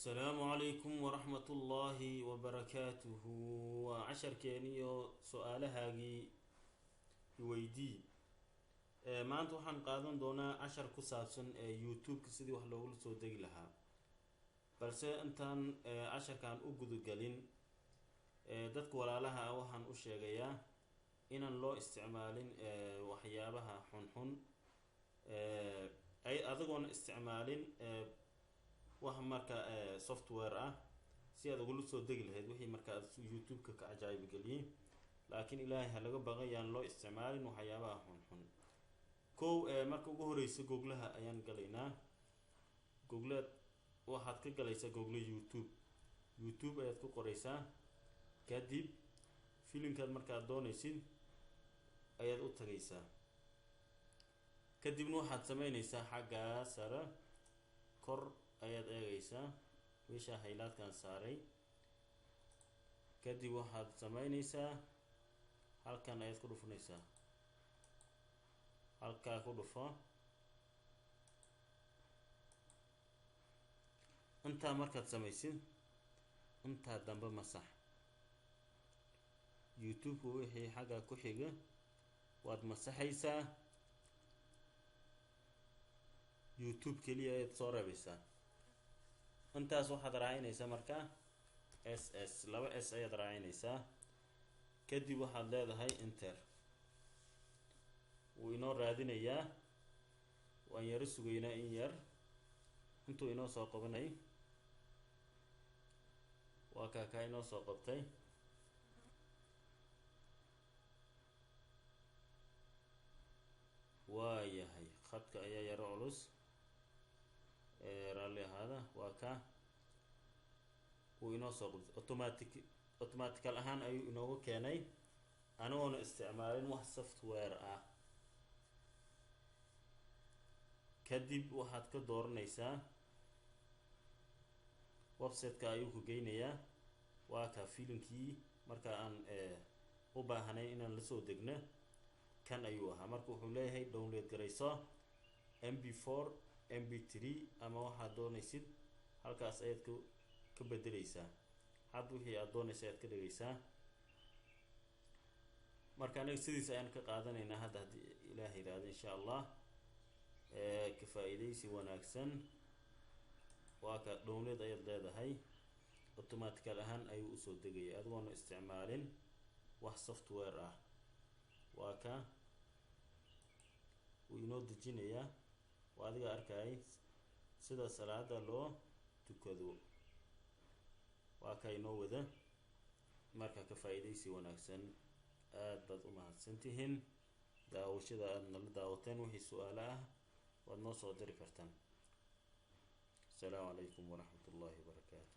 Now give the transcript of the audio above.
السلام عليكم ورحمة الله وبركاته. وعشر كينيو سؤالها ويدي. ما أنتو حن قادم دونا عشر كسابسن يوتيوب كسيدي وحلو لسو دقي لها. بس أنتان عشر كان أوجدو قلين دتك ولا لها وحن أشياء إن الله استعمالين وحيابها حن أي أذقون استعمالين wax marka software ah si aad ugu soo degi lahayd wixii marka YouTube ka ajaayib galiyay laakiin ilaahay ha laga baqayaan loo isticmaalin waxyaabaha xun marka ugu horeysa Google ayaan galaynaa. Google waxaad ka galaysaa Google YouTube ayaad ku qoraysaa kadib filimkaad marka doonaysid ayaad u tagaysaa kadibna waxaad sameynaysaa xagga sare kor ayaad eegaysaa meesha highlightkan saaray kadib waxaad sameynaysaa halkan ayaad ku dhufanaysaa halka ku dhufo inta markaad sameysid inta dambe masax YouTube wixii xagga ku xiga waad masaxaysaa YouTube kaliya ayaad soo rabaysaa intaas waxaad raacinaysaa marka SS 2S ayaad raacinaysaa kadib waxaad leedahay enter wuu inoo raadinayaa waan yar sugaynaa in yar intuu inoo soo qabanay waa ka inoo soo qabtay waayahay khadka ayaa yar culus raalli ahaada waa ka uu inoo soo qabtay automatical ahaan ayuu inoogu keenay anagoona isticmaalin wax software ah kadib waxaad ka dooranaysaa website-ka ayuu ku geynayaa waa ka filimkii marka aan u baahanay inaan la soo degno kan ayuu ahaa marka wuxuu leeyahay download garayso mp4 mp3 ama waxaad doonaysid halkaas ayaad ka bedelaysaa had wixii aad doonaysid ayaad ka dhigaysaa marka anaga sidiis ayaan ka qaadanaynaa hadda haddii ilaahay yiraahdo insha Allah ka faa'iideysi wanaagsan waa ka download ayaad leedahay automatical ahaan ayuu u soo degaya adigoon isticmaalin wax software ah waa ka uu inoo dejinayaa waa adiga arkay sida salaada loo tukado waa ka inoo wada marka ka faa'iideysi wanaagsan aad baad u mahadsantihiin daawashada aad nala daawateen wixii su'aalo ah waad noo soo diri kartaan. Assalaamu calaykum waraxmatullaahi wabarakaatuh.